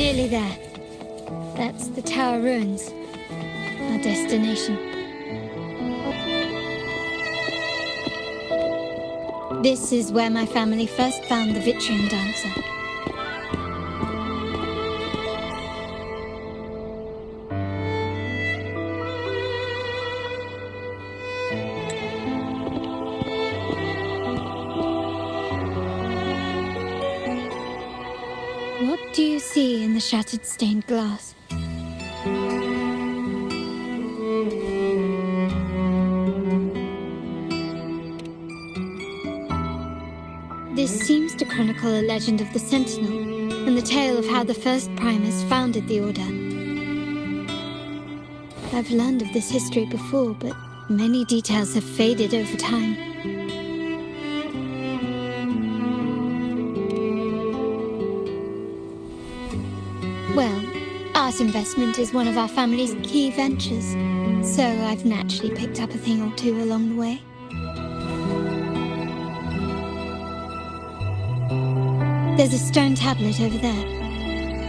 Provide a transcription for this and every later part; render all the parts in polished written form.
nearly there. That's the tower ruins. Our destination. This is where my family first found the Vitrium dancer. What do you see in the shattered stained glass? This seems to chronicle a legend of the Sentinel and the tale of how the first Primus founded the Order. I've learned of this history before, but many details have faded over time. Well, art investment is one of our family's key ventures, so I've naturally picked up a thing or two along the way. There's a stone tablet over there.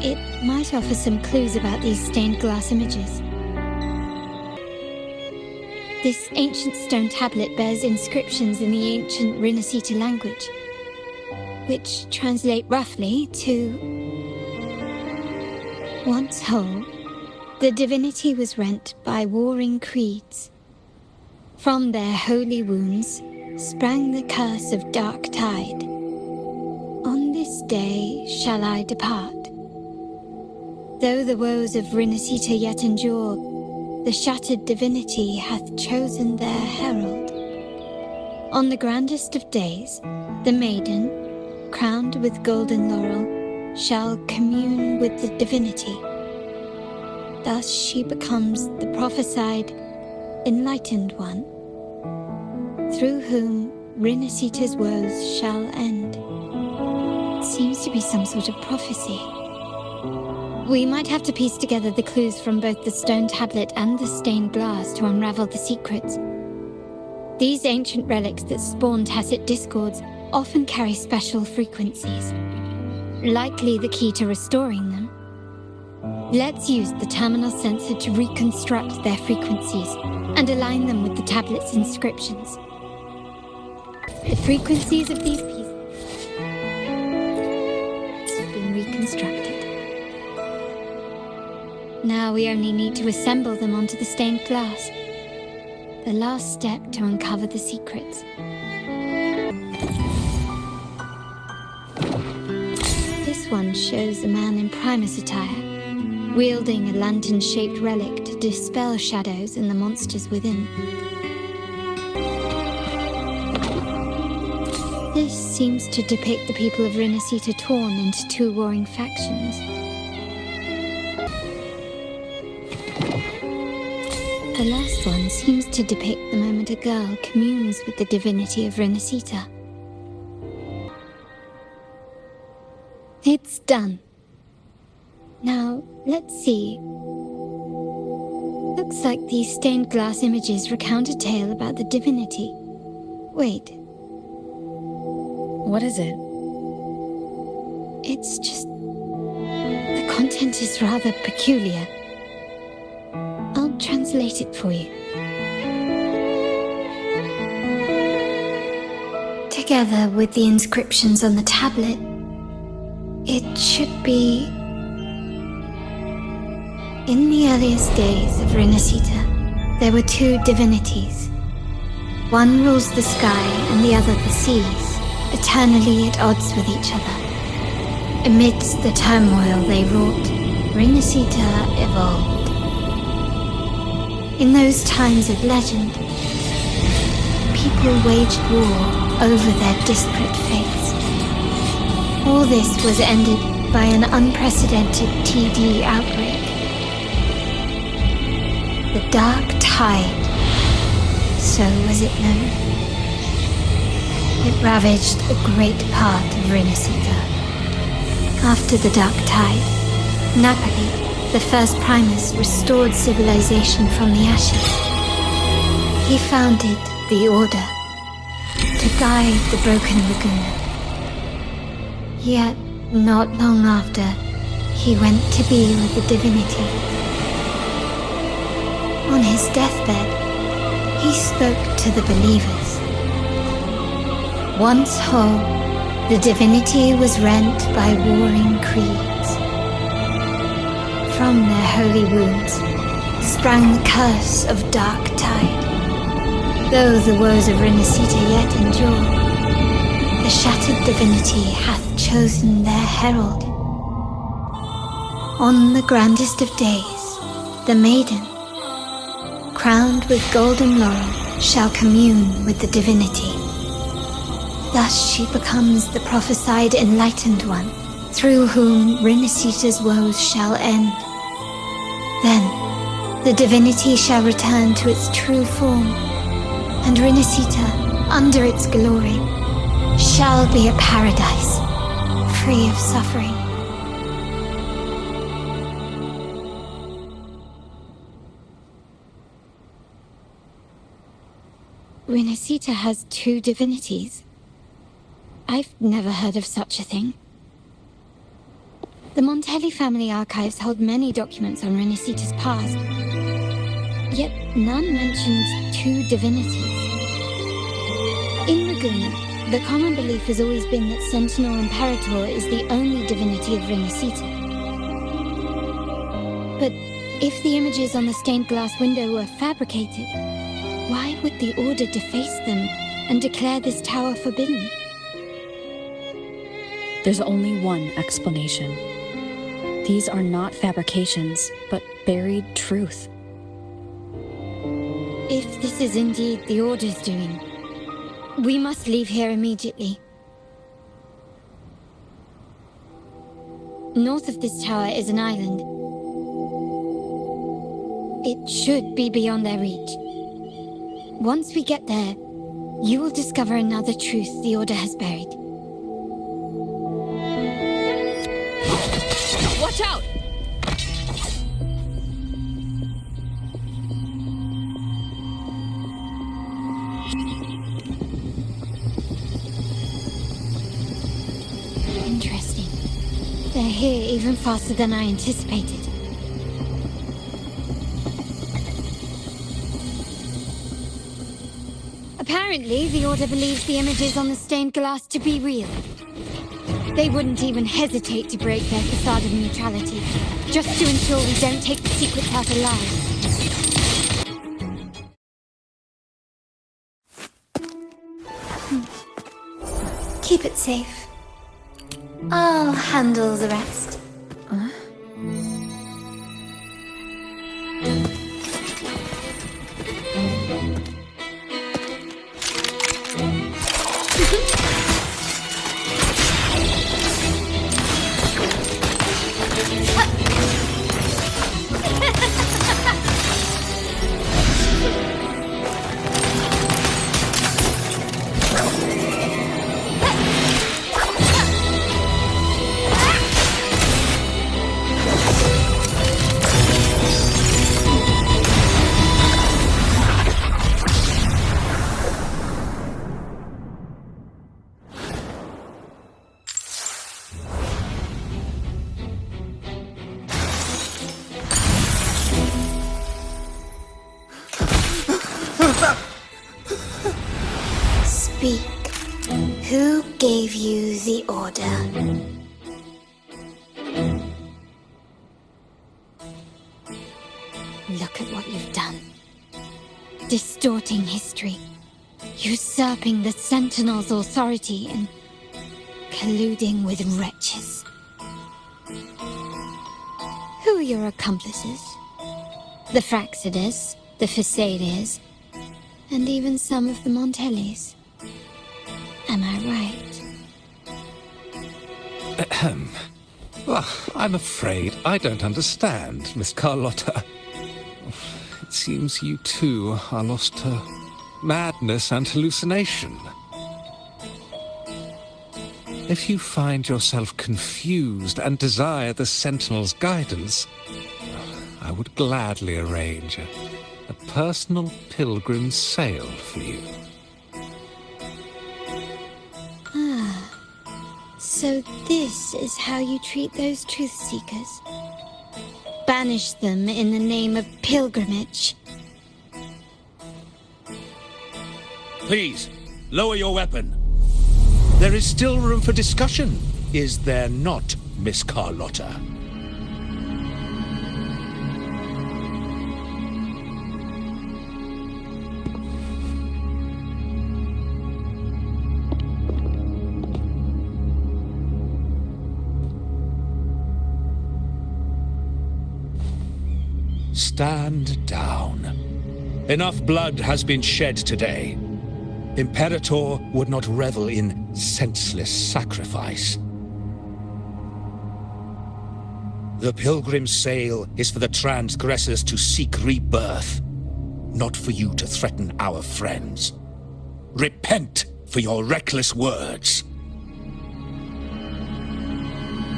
It might offer some clues about these stained glass images. This ancient stone tablet bears inscriptions in the ancient Renasita language, which translate roughly to... Once whole, the divinity was rent by warring creeds. From their holy wounds sprang the curse of dark tide. On this day shall I depart. Though the woes of Renasita yet endure, the shattered divinity hath chosen their herald. On the grandest of days, the maiden, crowned with golden laurel, shall commune with the divinity. Thus she becomes the prophesied, enlightened one, through whom Renasita's woes shall end. It seems to be some sort of prophecy. We might have to piece together the clues from both the stone tablet and the stained glass to unravel the secrets. These ancient relics that spawn tacit discords often carry special frequencies, likely the key to restoring them. Let's use the terminal sensor to reconstruct their frequencies and align them with the tablet's inscriptions. The frequencies of these pieces have been reconstructed. Now we only need to assemble them onto the stained glass. The last step to uncover the secrets. This one shows a man in Primus attire, wielding a lantern-shaped relic to dispel shadows and the monsters within. This seems to depict the people of Renasita torn into two warring factions. The last one seems to depict the moment a girl communes with the divinity of Renasita. It's done. Now, let's see. Looks like these stained glass images recount a tale about the divinity. Wait. What is it? It's just... the content is rather peculiar. I'll translate it for you. Together with the inscriptions on the tablet, it should be... In the earliest days of Renasita, there were two divinities. One rules the sky and the other the seas, eternally at odds with each other. Amidst the turmoil they wrought, Renasita evolved. In those times of legend, people waged war over their disparate fates. All this was ended by an unprecedented TD outbreak. The Dark Tide, so was it known. It ravaged a great part of Renasita. After the Dark Tide, Napoli, the first Primus, restored civilization from the ashes. He founded the Order to guide the broken Laguna. Yet, not long after, he went to be with the divinity. On his deathbed, he spoke to the believers. Once whole, the divinity was rent by warring creeds. From their holy wounds sprang the curse of dark tide. Though the woes of Renacita yet endure, the shattered divinity hath chosen their herald. On the grandest of days, the maiden, crowned with golden laurel, shall commune with the divinity. Thus she becomes the prophesied enlightened one, through whom Renacita's woes shall end. Then the divinity shall return to its true form, and Renacita, under its glory, shall be a paradise, free of suffering. Renacita has two divinities. I've never heard of such a thing. The Montelli family archives hold many documents on Renacita's past, yet none mentioned two divinities. In Ragusa, the common belief has always been that Sentinel Imperator is the only divinity of Renacita. But if the images on the stained glass window were fabricated, why would the Order deface them and declare this tower forbidden? There's only one explanation. These are not fabrications, but buried truth. If this is indeed the Order's doing, we must leave here immediately. North of this tower is an island. It should be beyond their reach. Once we get there, you will discover another truth the Order has buried. Watch out! Interesting. They're here even faster than I anticipated. Apparently, the Order believes the images on the stained glass to be real. They wouldn't even hesitate to break their facade of neutrality, just to ensure we don't take the secrets out alive. Keep it safe. I'll handle the rest. Speak. Who gave you the order? Look at what you've done. Distorting history, usurping the Sentinel's authority, and colluding with wretches. Who are your accomplices? The Fraxidus, the Facadius, and even some of the Montellis. Am I right? Ahem. Well, I'm afraid I don't understand, Miss Carlotta. It seems you too are lost to madness and hallucination. If you find yourself confused and desire the Sentinel's guidance, I would gladly arrange a personal pilgrim sail for you. So this is how you treat those truth seekers? Banish them in the name of pilgrimage? Please, lower your weapon. There is still room for discussion, is there not, Miss Carlotta? Stand down. Enough blood has been shed today. Imperator would not revel in senseless sacrifice. The pilgrim's sail is for the transgressors to seek rebirth, not for you to threaten our friends. Repent for your reckless words.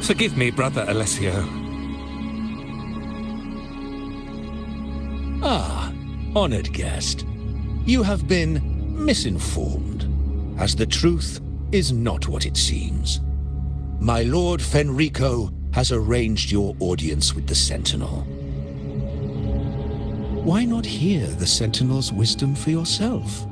Forgive me, Brother Alessio. Ah, honored guest. You have been misinformed, as the truth is not what it seems. My Lord Fenrico has arranged your audience with the Sentinel. Why not hear the Sentinel's wisdom for yourself?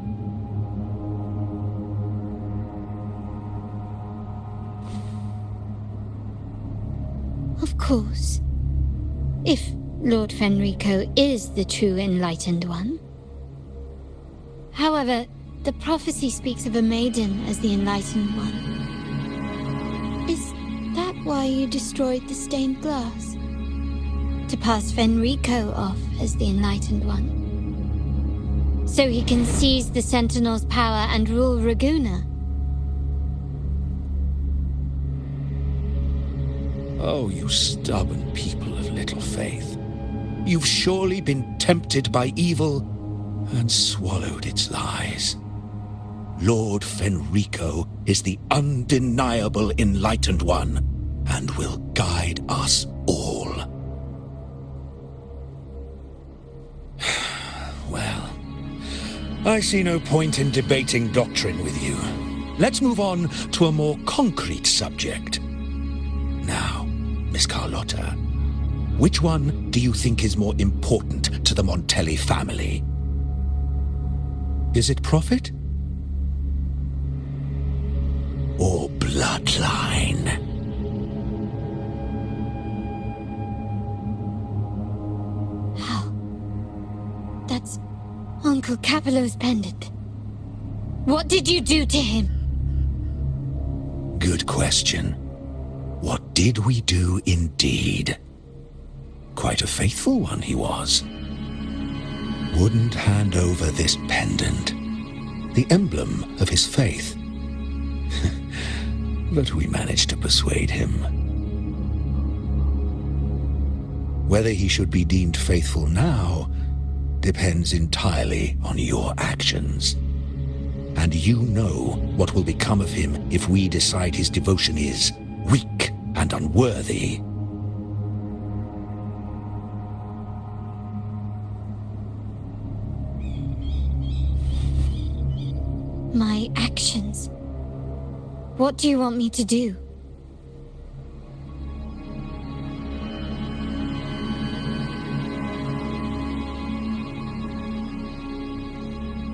Of course. If Lord Fenrico is the true Enlightened One. However, the prophecy speaks of a maiden as the Enlightened One. Is that why you destroyed the stained glass? To pass Fenrico off as the Enlightened One? So he can seize the Sentinel's power and rule Raguna? Oh, you stubborn people of little faith. You've surely been tempted by evil and swallowed its lies. Lord Fenrico is the undeniable Enlightened One and will guide us all. Well, I see no point in debating doctrine with you. Let's move on to a more concrete subject. Now, Miss Carlotta, which one do you think is more important to the Montelli family? Is it profit? Or bloodline? How? That's Uncle Capello's pendant. What did you do to him? Good question. What did we do indeed? Quite a faithful one he was. Wouldn't hand over this pendant, the emblem of his faith. But we managed to persuade him. Whether he should be deemed faithful now depends entirely on your actions. And you know what will become of him if we decide his devotion is weak and unworthy. My actions. What do you want me to do?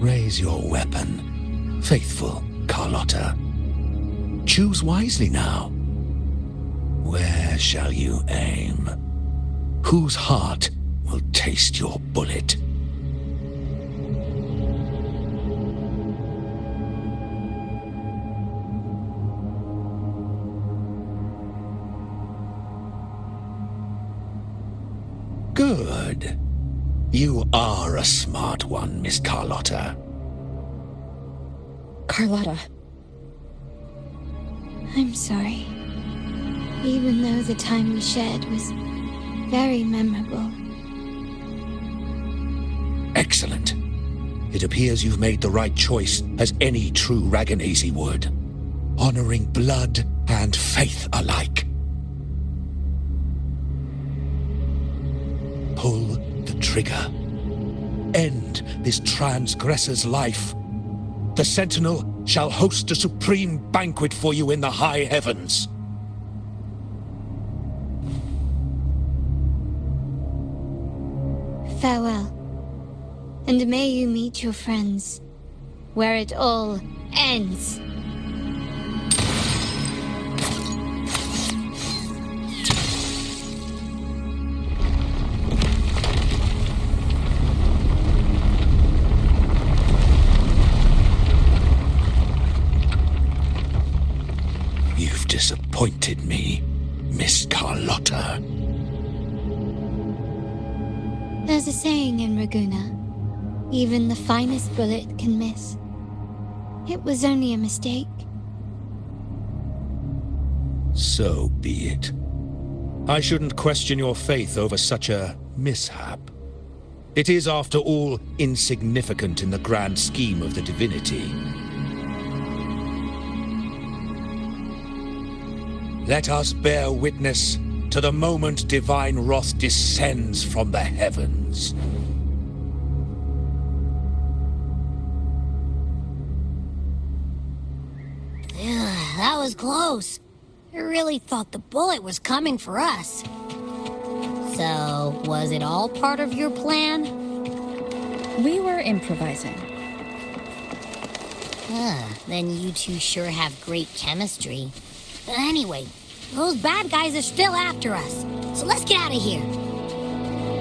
Raise your weapon, faithful Carlotta. Choose wisely now. Where shall you aim? Whose heart will taste your bullet? Good. You are a smart one, Miss Carlotta. Carlotta. I'm sorry. Even though the time we shared was very memorable. Excellent. It appears you've made the right choice, as any true Raganese would. Honoring blood and faith alike. Pull the trigger. End this transgressor's life. The Sentinel shall host a supreme banquet for you in the high heavens. Farewell, and may you meet your friends where it all ends. You've disappointed me, Miss Carlotta. There's a saying in Raguna, even the finest bullet can miss. It was only a mistake. So be it. I shouldn't question your faith over such a mishap. It is, after all, insignificant in the grand scheme of the divinity. Let us bear witness to the moment divine wrath descends from the heavens. That was close. I really thought the bullet was coming for us. So, was it all part of your plan? We were improvising. Then you two sure have great chemistry. Anyway, those bad guys are still after us, so let's get out of here.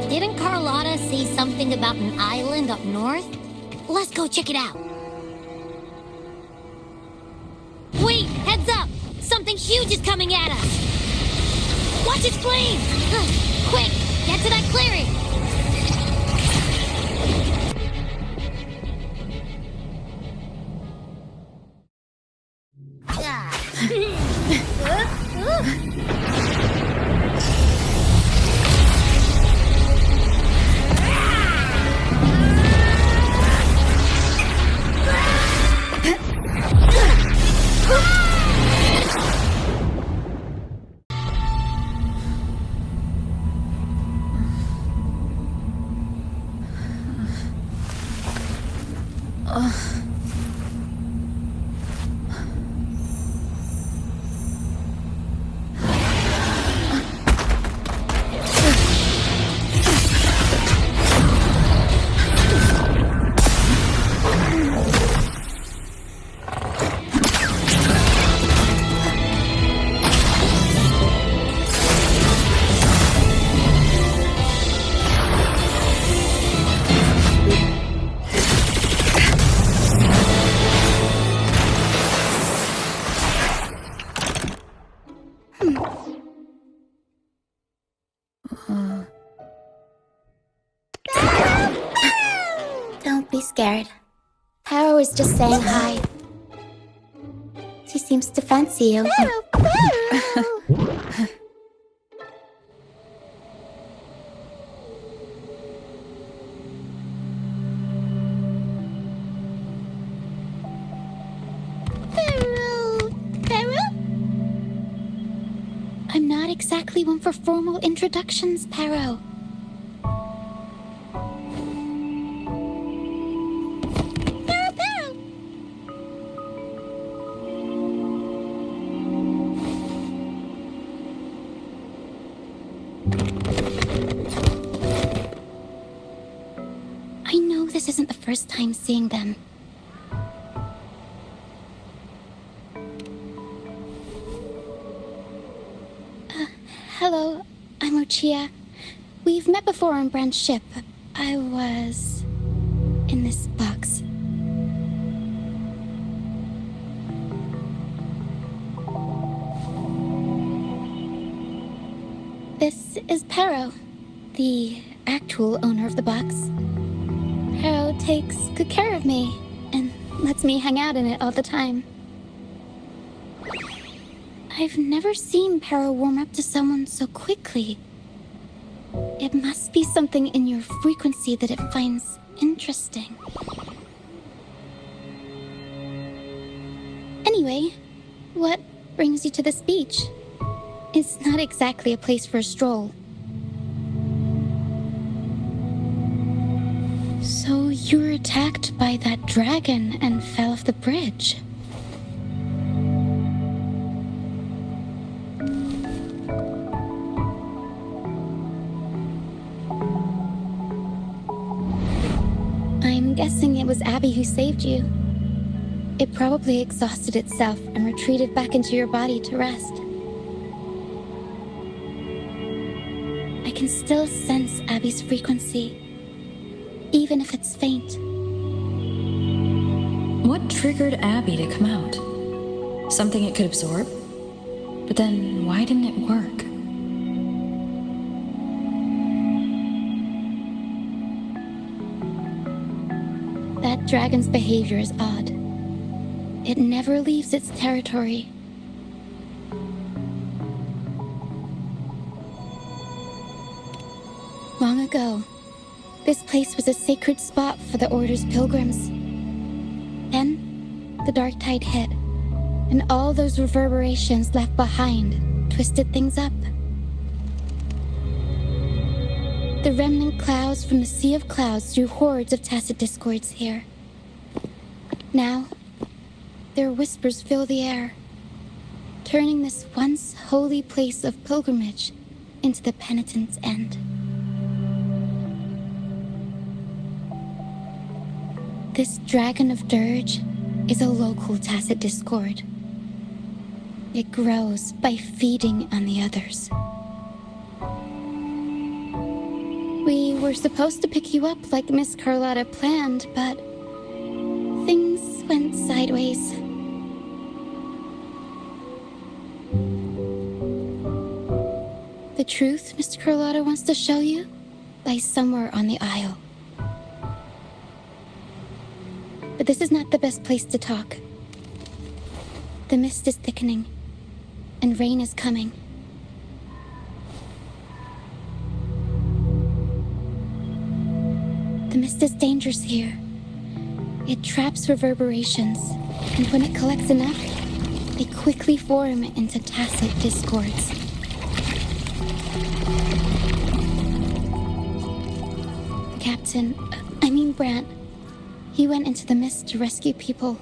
Didn't Carlotta say something about an island up north? Let's go check it out. Wait, heads up! Something huge is coming at us! Watch its flames! Quick, get to that clearing! Don't be scared. Paro is just saying hi. She seems to fancy you. I'm not exactly one for formal introductions, Paro. I know this isn't the first time seeing them. Hello, I'm Ochia. We've met before on Brand's ship. I was in this box. This is Paro, the actual owner of the box. Paro takes good care of me and lets me hang out in it all the time. I've never seen Paro warm up to someone so quickly. It must be something in your frequency that it finds interesting. Anyway, what brings you to this beach? It's not exactly a place for a stroll. So you were attacked by that dragon and fell off the bridge. I'm guessing it was Abby who saved you. It probably exhausted itself and retreated back into your body to rest. I can still sense Abby's frequency, even if it's faint. What triggered Abby to come out? Something it could absorb? But then why didn't it work? That dragon's behavior is odd. It never leaves its territory. Long ago, this place was a sacred spot for the Order's pilgrims. Then, the dark tide hit, and all those reverberations left behind twisted things up. The remnant clouds from the Sea of Clouds drew hordes of tacit discords here. Now, their whispers fill the air, turning this once holy place of pilgrimage into the penitent's end. This dragon of dirge is a local tacit discord. It grows by feeding on the others. We were supposed to pick you up like Miss Carlotta planned, but things went sideways. The truth Mr. Carlotta wants to show you lies somewhere on the aisle. But this is not the best place to talk. The mist is thickening, and rain is coming. The mist is dangerous here. It traps reverberations, and when it collects enough, they quickly form into tacit discords. Brant. He went into the mist to rescue people,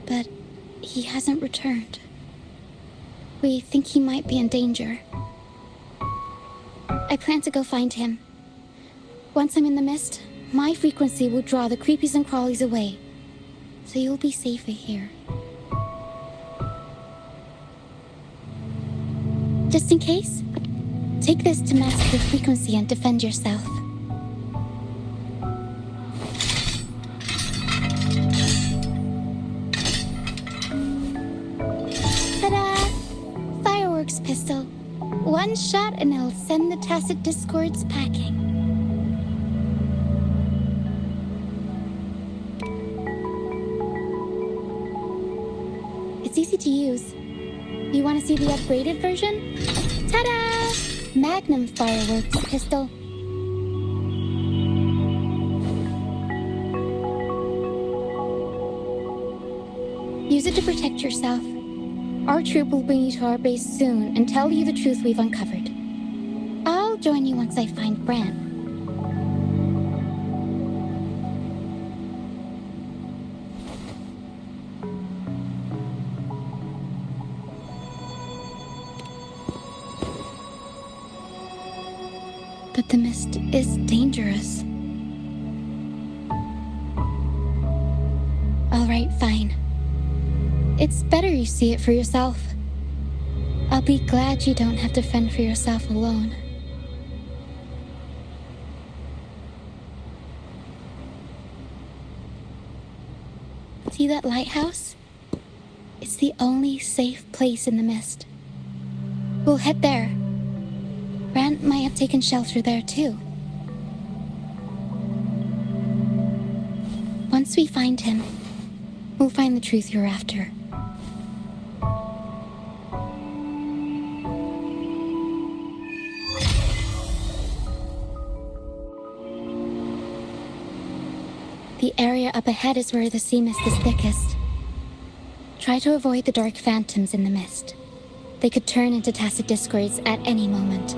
but he hasn't returned. We think he might be in danger. I plan to go find him. Once I'm in the mist, my frequency will draw the creepies and crawlies away, so you'll be safer here. Just in case, take this to mask your frequency and defend yourself. Ta-da! Fireworks pistol. One shot and it'll send the tacit discords packing. It's easy to use. You want to see the upgraded version? Ta-da! Magnum fireworks pistol. Use it to protect yourself. Our troop will bring you to our base soon and tell you the truth we've uncovered. I'll join you once I find Brant. But the mist is dangerous. All right, fine. It's better you see it for yourself. I'll be glad you don't have to fend for yourself alone. See that lighthouse? It's the only safe place in the mist. We'll head there. Brant might have taken shelter there too. Once we find him, we'll find the truth you're after. The area up ahead is where the sea mist is thickest. Try to avoid the dark phantoms in the mist. They could turn into tacit discords at any moment.